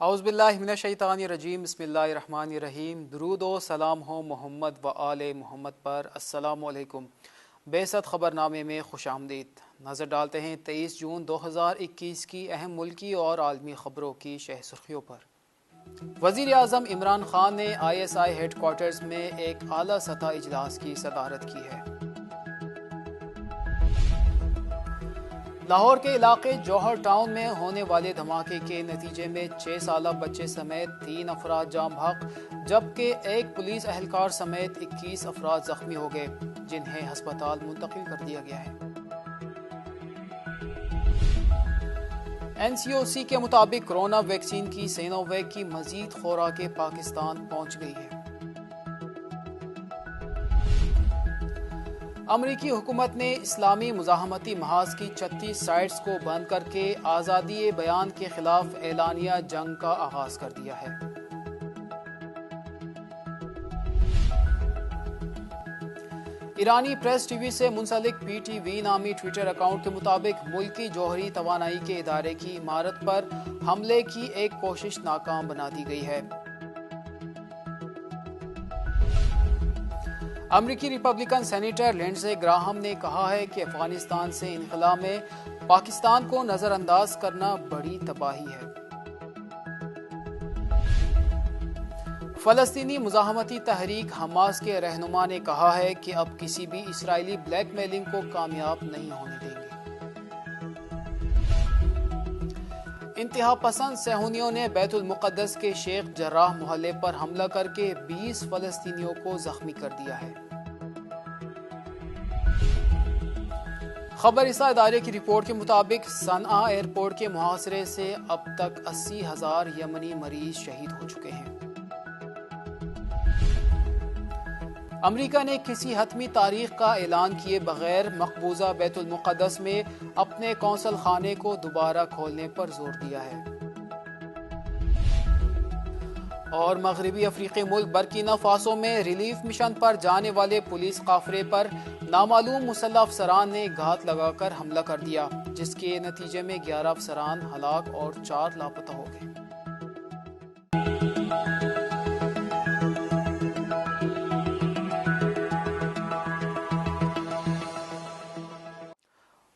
اعوذ باللہ من الشیطان الرجیم بسم اللہ الرحمن الرحیم درود و سلام ہو محمد و آل محمد پر۔ السلام علیکم۔ بعثت خبر نامے میں خوش آمدید۔ نظر ڈالتے ہیں 23 جون 2021 کی اہم ملکی اور عالمی خبروں کی شہ سرخیوں پر۔ وزیر اعظم عمران خان نے ISI ہیڈ کوارٹرز میں ایک اعلیٰ سطح اجلاس کی صدارت کی ہے۔ لاہور کے علاقے جوہر ٹاؤن میں ہونے والے دھماکے کے نتیجے میں 6 سالہ بچے سمیت 3 افراد جاں بحق جبکہ ایک پولیس اہلکار سمیت 21 افراد زخمی ہو گئے، جنہیں ہسپتال منتقل کر دیا گیا ہے۔ NCOC کے مطابق کورونا ویکسین کی سینو ویک کی مزید خوراکیں پاکستان پہنچ گئی ہے۔ امریکی حکومت نے اسلامی مزاحمتی محاذ کی 36 سائٹس کو بند کر کے آزادی بیان کے خلاف اعلانیہ جنگ کا آغاز کر دیا ہے۔ ایرانی پریس ٹی وی سے منسلک PTV نامی ٹویٹر اکاؤنٹ کے مطابق ملکی جوہری توانائی کے ادارے کی عمارت پر حملے کی ایک کوشش ناکام بنا دی گئی ہے۔ امریکی ریپبلکن سینیٹر لنڈزے گراہم نے کہا ہے کہ افغانستان سے انخلا میں پاکستان کو نظر انداز کرنا بڑی تباہی ہے۔ فلسطینی مزاحمتی تحریک حماس کے رہنما نے کہا ہے کہ اب کسی بھی اسرائیلی بلیک میلنگ کو کامیاب نہیں ہونے دیں گے۔ انتہا پسند صہیونیوں نے بیت المقدس کے شیخ جراح محلے پر حملہ کر کے 20 فلسطینیوں کو زخمی کر دیا ہے۔ خبر رساں ادارے کی رپورٹ کے مطابق صنعاء ایئرپورٹ کے محاصرے سے اب تک 80,000 یمنی مریض شہید ہو چکے ہیں۔ امریکہ نے کسی حتمی تاریخ کا اعلان کیے بغیر مقبوضہ بیت المقدس میں اپنے قونصل خانے کو دوبارہ کھولنے پر زور دیا ہے۔ اور مغربی افریقی ملک برکینا فاسو میں ریلیف مشن پر جانے والے پولیس قافلے پر نامعلوم مسلح افسران نے گھات لگا کر حملہ کر دیا، جس کے نتیجے میں 11 افسران ہلاک اور 4 لاپتہ ہو گئے۔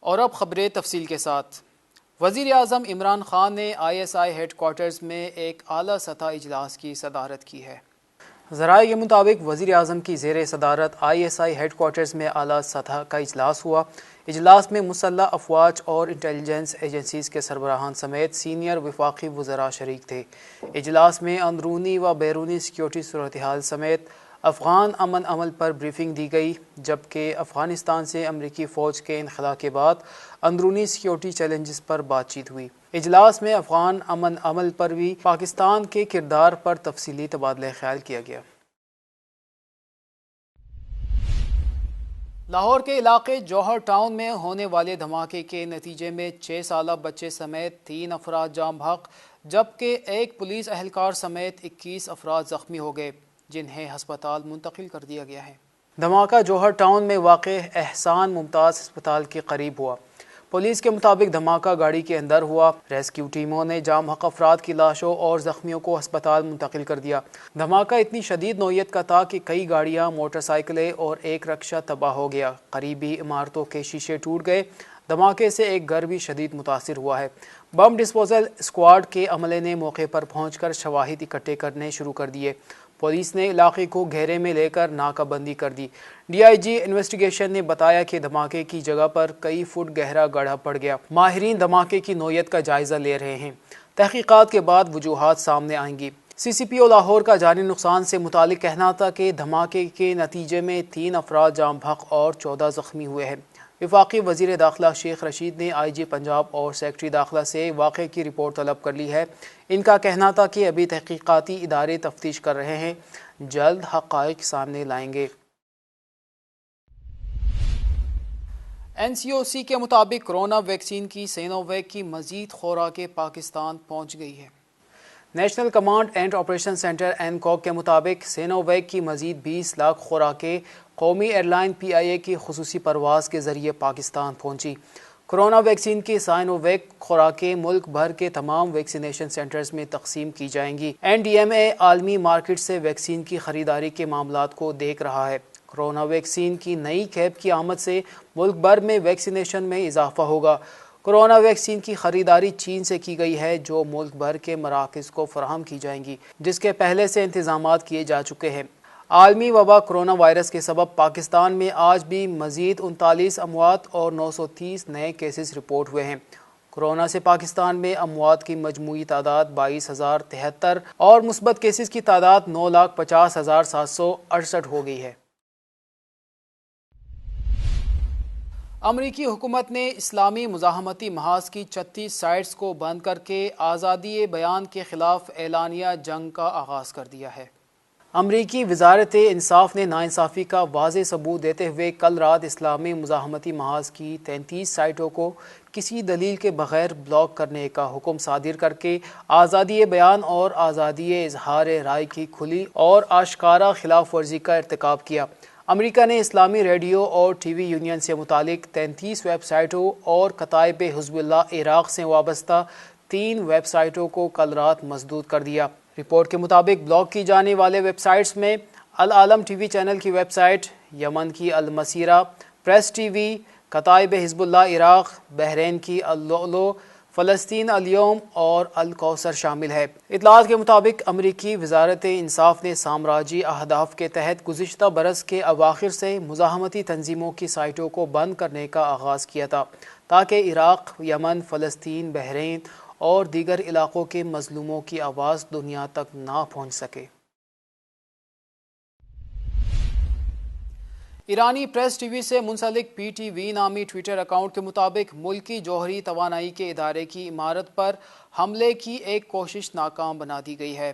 اور اب خبریں تفصیل کے ساتھ۔ وزیر اعظم عمران خان نے ISI ہیڈ کوارٹرز میں ایک اعلیٰ سطح اجلاس کی صدارت کی ہے۔ ذرائع کے مطابق وزیر اعظم کی زیر صدارت ISI ہیڈ کوارٹرز میں اعلیٰ سطح کا اجلاس ہوا۔ اجلاس میں مسلح افواج اور انٹیلیجنس ایجنسیز کے سربراہان سمیت سینئر وفاقی وزراء شریک تھے۔ اجلاس میں اندرونی و بیرونی سیکیورٹی صورتحال سمیت افغان امن عمل پر بریفنگ دی گئی، جبکہ افغانستان سے امریکی فوج کے انخلا کے بعد اندرونی سیکیورٹی چیلنجز پر بات چیت ہوئی۔ اجلاس میں افغان امن عمل پر بھی پاکستان کے کردار پر تفصیلی تبادلہ خیال کیا گیا۔ لاہور کے علاقے جوہر ٹاؤن میں ہونے والے دھماکے کے نتیجے میں 6 سالہ بچے سمیت 3 افراد جاں بحق جبکہ ایک پولیس اہلکار سمیت 21 افراد زخمی ہو گئے، جنہیں ہسپتال منتقل کر دیا گیا ہے۔ دھماکہ جوہر ٹاؤن میں واقع احسان ممتاز ہسپتال کے قریب ہوا۔ پولیس کے مطابق دھماکہ گاڑی کے اندر ہوا۔ ریسکیو ٹیموں نے جاں بحق افراد کی لاشوں اور زخمیوں کو ہسپتال منتقل کر دیا۔ دھماکہ اتنی شدید نوعیت کا تھا کہ کئی گاڑیاں، موٹر سائیکلیں اور ایک رکشہ تباہ ہو گیا۔ قریبی عمارتوں کے شیشے ٹوٹ گئے۔ دھماکے سے ایک گھر بھی شدید متاثر ہوا ہے۔ بم ڈسپوزل اسکواڈ کے عملے نے موقع پر پہنچ کر شواہد اکٹھے کرنے شروع کر دیے۔ پولیس نے علاقے کو گھیرے میں لے کر ناکہ بندی کر دی۔ DIG انویسٹیگیشن نے بتایا کہ دھماکے کی جگہ پر کئی فٹ گہرا گڑھا پڑ گیا۔ ماہرین دھماکے کی نوعیت کا جائزہ لے رہے ہیں۔ تحقیقات کے بعد وجوہات سامنے آئیں گی۔ CCPO لاہور کا جانی نقصان سے متعلق کہنا تھا کہ دھماکے کے نتیجے میں 3 افراد جاں بحق اور 14 زخمی ہوئے ہیں۔ وفاقی وزیر داخلہ شیخ رشید نے IG پنجاب اور سیکرٹری داخلہ سے واقعے کی رپورٹ طلب کر لی ہے۔ ان کا کہنا تھا کہ ابھی تحقیقاتی ادارے تفتیش کر رہے ہیں، جلد حقائق سامنے لائیں گے۔ NCOC کے مطابق کورونا ویکسین کی سینو ویک کی مزید خوراکیں پاکستان پہنچ گئی ہے۔ National command and operation centre NCOC کے مطابق سینو ویک کی مزید 20 لاکھ خوراکیں قومی ایئر لائن PIA کی خصوصی پرواز کے ذریعے پاکستان پہنچی۔ کورونا ویکسین کی سائنوویک خوراکیں ملک بھر کے تمام ویکسینیشن سینٹرز میں تقسیم کی جائیں گی۔ NDMA عالمی مارکیٹ سے ویکسین کی خریداری کے معاملات کو دیکھ رہا ہے۔ کورونا ویکسین کی نئی کھیپ کی آمد سے ملک بھر میں ویکسینیشن میں اضافہ ہوگا۔ کورونا ویکسین کی خریداری چین سے کی گئی ہے، جو ملک بھر کے مراکز کو فراہم کی جائیں گی، جس کے پہلے سے انتظامات کیے جا چکے ہیں۔ عالمی وبا کورونا وائرس کے سبب پاکستان میں آج بھی مزید 39 اموات اور 930 نئے کیسز رپورٹ ہوئے ہیں۔ کورونا سے پاکستان میں اموات کی مجموعی تعداد 22,073 اور مثبت کیسز کی تعداد 9,50,768 ہو گئی ہے۔ امریکی حکومت نے اسلامی مزاحمتی محاذ کی 36 سائٹس کو بند کر کے آزادی بیان کے خلاف اعلانیہ جنگ کا آغاز کر دیا ہے۔ امریکی وزارت انصاف نے ناانصافی کا واضح ثبوت دیتے ہوئے کل رات اسلامی مزاحمتی محاذ کی 33 سائٹوں کو کسی دلیل کے بغیر بلاک کرنے کا حکم صادر کر کے آزادی بیان اور آزادی اظہار رائے کی کھلی اور آشکارا خلاف ورزی کا ارتکاب کیا۔ امریکہ نے اسلامی ریڈیو اور ٹی وی یونین سے متعلق 33 ویب سائٹوں اور کتائب حزب اللہ عراق سے وابستہ 3 ویب سائٹوں کو کل رات مسدود کر دیا۔ رپورٹ کے مطابق بلاک کی جانے والے ویب سائٹس میں العالم ٹی وی چینل کی ویب سائٹ، یمن کی المسیرہ، پریس ٹی وی، کتائب حزب اللہ عراق، بحرین کی اللؤلؤ، فلسطین اليوم اور الکوثر شامل ہے۔ اطلاعات کے مطابق امریکی وزارت انصاف نے سامراجی اہداف کے تحت گزشتہ برس کے اواخر سے مزاحمتی تنظیموں کی سائٹوں کو بند کرنے کا آغاز کیا تھا تاکہ عراق، یمن، فلسطین، بحرین اور دیگر علاقوں کے مظلوموں کی آواز دنیا تک نہ پہنچ سکے۔ ایرانی پریس ٹی وی سے منسلک PTV نامی ٹویٹر اکاؤنٹ کے مطابق ملکی جوہری توانائی کے ادارے کی عمارت پر حملے کی ایک کوشش ناکام بنا دی گئی ہے۔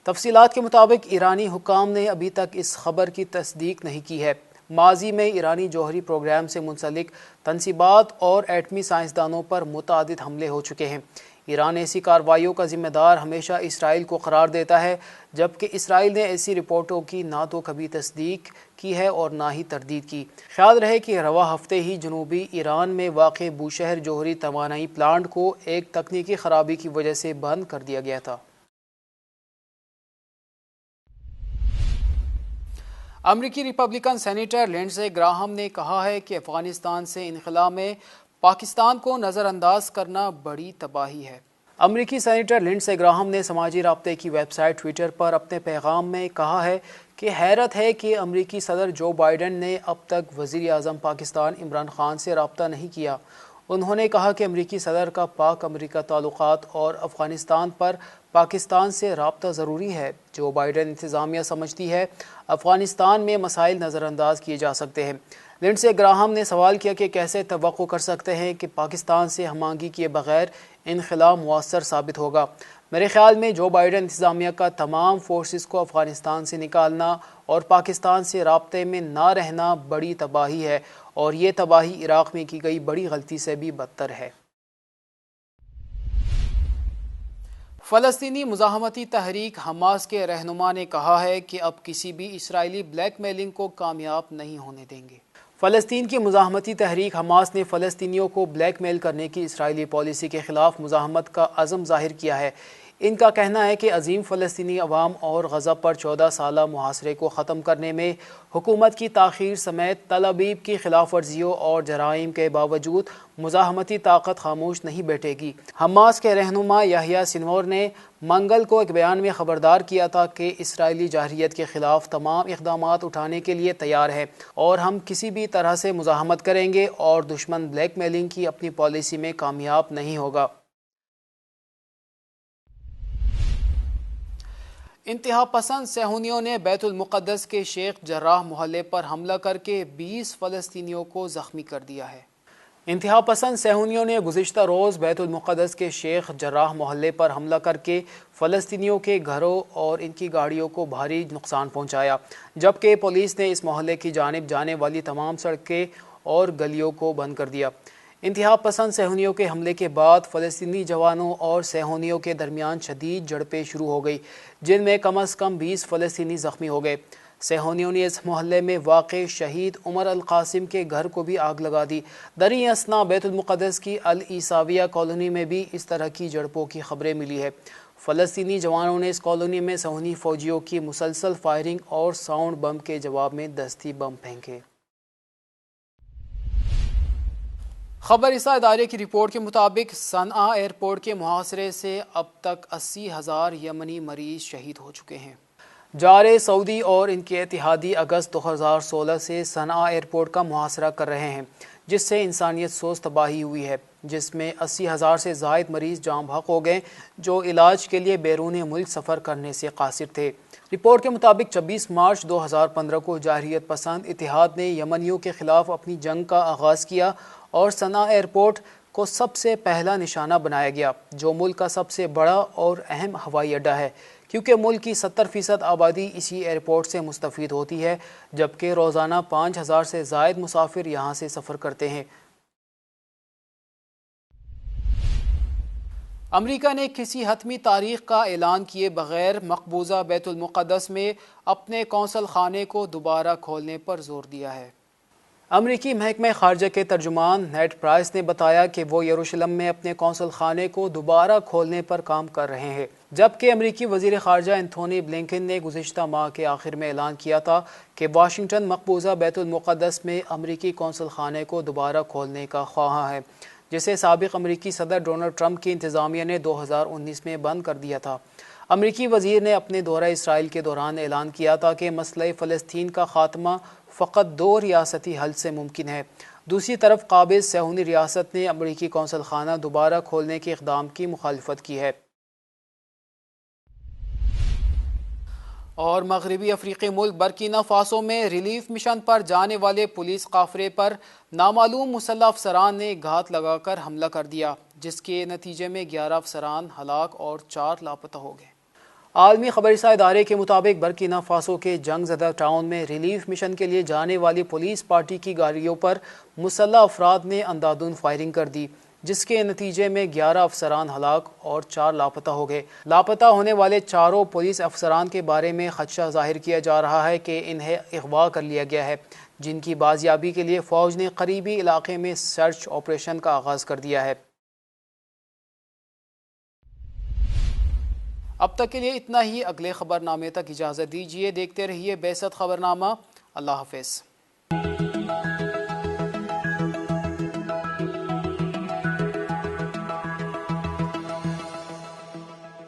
تفصیلات کے مطابق ایرانی حکام نے ابھی تک اس خبر کی تصدیق نہیں کی ہے۔ ماضی میں ایرانی جوہری پروگرام سے منسلک تنصیبات اور ایٹمی سائنسدانوں پر متعدد حملے ہو چکے ہیں۔ ایران ایسی کارروائیوں کا ذمہ دار ہمیشہ اسرائیل کو قرار دیتا ہے، جبکہ اسرائیل نے ایسی رپورٹوں کی نہ تو کبھی تصدیق کی ہے اور نہ ہی تردید کی۔ خیال رہے کہ رواں ہفتے ہی جنوبی ایران میں واقع بوشہر جوہری توانائی پلانٹ کو ایک تکنیکی خرابی کی وجہ سے بند کر دیا گیا تھا۔ امریکی ریپبلکن سینیٹر لنڈسے گراہم نے کہا ہے کہ افغانستان سے انخلا میں پاکستان کو نظر انداز کرنا بڑی تباہی ہے۔ امریکی سینیٹر لنڈسے گراہم نے سماجی رابطے کی ویب سائٹ ٹویٹر پر اپنے پیغام میں کہا ہے کہ حیرت ہے کہ امریکی صدر جو بائیڈن نے اب تک وزیر اعظم پاکستان عمران خان سے رابطہ نہیں کیا۔ انہوں نے کہا کہ امریکی صدر کا پاک امریکہ تعلقات اور افغانستان پر پاکستان سے رابطہ ضروری ہے۔ جو بائیڈن انتظامیہ سمجھتی ہے افغانستان میں مسائل نظر انداز کیے جا سکتے ہیں۔ لنڈسے گراہم نے سوال کیا کہ کیسے توقع کر سکتے ہیں کہ پاکستان سے ہم آہنگی کیے بغیر انخلا مؤثر ثابت ہوگا۔ میرے خیال میں جو بائیڈن انتظامیہ کا تمام فورسز کو افغانستان سے نکالنا اور پاکستان سے رابطے میں نہ رہنا بڑی تباہی ہے، اور یہ تباہی عراق میں کی گئی بڑی غلطی سے بھی بدتر ہے۔ فلسطینی مزاحمتی تحریک حماس کے رہنما نے کہا ہے کہ اب کسی بھی اسرائیلی بلیک میلنگ کو کامیاب نہیں ہونے دیں گے۔ فلسطین کی مزاحمتی تحریک حماس نے فلسطینیوں کو بلیک میل کرنے کی اسرائیلی پالیسی کے خلاف مزاحمت کا عزم ظاہر کیا ہے۔ ان کا کہنا ہے کہ عظیم فلسطینی عوام اور غزہ پر 14 سالہ محاصرے کو ختم کرنے میں حکومت کی تاخیر سمیت تل ابیب کی خلاف ورزیوں اور جرائم کے باوجود مزاحمتی طاقت خاموش نہیں بیٹھے گی۔ حماس کے رہنما یحییٰ سنوار نے منگل کو ایک بیان میں خبردار کیا تھا کہ اسرائیلی جارحیت کے خلاف تمام اقدامات اٹھانے کے لیے تیار ہے اور ہم کسی بھی طرح سے مزاحمت کریں گے اور دشمن بلیک میلنگ کی اپنی پالیسی میں کامیاب نہیں ہوگا۔ انتہا پسند صہیونیوں نے بیت المقدس کے شیخ جراح محلے پر حملہ کر کے 20 فلسطینیوں کو زخمی کر دیا ہے۔ انتہا پسند صہیونیوں نے گزشتہ روز بیت المقدس کے شیخ جراح محلے پر حملہ کر کے فلسطینیوں کے گھروں اور ان کی گاڑیوں کو بھاری نقصان پہنچایا، جبکہ پولیس نے اس محلے کی جانب جانے والی تمام سڑکیں اور گلیوں کو بند کر دیا۔ انتہا پسند صہیونیوں کے حملے کے بعد فلسطینی جوانوں اور صہیونیوں کے درمیان شدید جھڑپیں شروع ہو گئی، جن میں کم از کم 20 فلسطینی زخمی ہو گئے۔ سیہونیوں نے اس محلے میں واقع شہید عمر القاسم کے گھر کو بھی آگ لگا دی۔ دریں اثنا بیت المقدس کی العیساویہ کالونی میں بھی اس طرح کی جھڑپوں کی خبریں ملی ہے۔ فلسطینی جوانوں نے اس کالونی میں صہیونی فوجیوں کی مسلسل فائرنگ اور ساؤنڈ بم کے جواب میں دستی بم پھینکے۔ خبر رساں ادارے کی رپورٹ کے مطابق صنعاء ایئرپورٹ کے محاصرے سے اب تک 80,000 یمنی مریض شہید ہو چکے ہیں۔ جارے سعودی اور ان کے اتحادی اگست 2016 سے صنعاء ایئرپورٹ کا محاصرہ کر رہے ہیں، جس سے انسانیت سوز تباہی ہوئی ہے، جس میں 80,000 سے زائد مریض جاں بحق ہو گئے جو علاج کے لیے بیرون ملک سفر کرنے سے قاصر تھے۔ رپورٹ کے مطابق 26 مارچ 2015 کو جارحیت پسند اتحاد نے یمنیوں کے خلاف اپنی جنگ کا آغاز کیا اور صنعاء ایئرپورٹ کو سب سے پہلا نشانہ بنایا گیا، جو ملک کا سب سے بڑا اور اہم ہوائی اڈہ ہے، کیونکہ ملک کی 70% آبادی اسی ایئرپورٹ سے مستفید ہوتی ہے، جبکہ روزانہ 5,000 سے زائد مسافر یہاں سے سفر کرتے ہیں۔ امریکہ نے کسی حتمی تاریخ کا اعلان کیے بغیر مقبوضہ بیت المقدس میں اپنے قونصل خانے کو دوبارہ کھولنے پر زور دیا ہے۔ امریکی محکمہ خارجہ کے ترجمان نیڈ پرائس نے بتایا کہ وہ یروشلم میں اپنے قونصل خانے کو دوبارہ کھولنے پر کام کر رہے ہیں، جبکہ امریکی وزیر خارجہ انتھونی بلنکن نے گزشتہ ماہ کے آخر میں اعلان کیا تھا کہ واشنگٹن مقبوضہ بیت المقدس میں امریکی قونصل خانے کو دوبارہ کھولنے کا خواہاں ہے، جسے سابق امریکی صدر ڈونلڈ ٹرمپ کی انتظامیہ نے 2019 میں بند کر دیا تھا۔ امریکی وزیر نے اپنے دورہ اسرائیل کے دوران اعلان کیا تھا کہ مسئلہ فلسطین کا خاتمہ فقط 2 ریاستی حل سے ممکن ہے۔ دوسری طرف قابض صہیونی ریاست نے امریکی قونصل خانہ دوبارہ کھولنے کے اقدام کی مخالفت کی ہے۔ اور مغربی افریقی ملک برکینا فاسو میں ریلیف مشن پر جانے والے پولیس قافلے پر نامعلوم مسلح افسران نے گھات لگا کر حملہ کر دیا، جس کے نتیجے میں 11 افسران ہلاک اور 4 لاپتہ ہو گئے۔ عالمی خبر رساں ادارے کے مطابق برکینا فاسو کے جنگ زدہ ٹاؤن میں ریلیف مشن کے لیے جانے والی پولیس پارٹی کی گاڑیوں پر مسلح افراد نے اندھادھند فائرنگ کر دی، جس کے نتیجے میں 11 افسران ہلاک اور 4 لاپتہ ہو گئے۔ لاپتہ ہونے والے 4 پولیس افسران کے بارے میں خدشہ ظاہر کیا جا رہا ہے کہ انہیں اغوا کر لیا گیا ہے، جن کی بازیابی کے لیے فوج نے قریبی علاقے میں سرچ آپریشن کا آغاز کر دیا ہے۔ اب تک کے لیے اتنا ہی، اگلے خبر نامے تک اجازت دیجیے، دیکھتے رہیے بعثت خبرنامہ۔ اللہ حافظ۔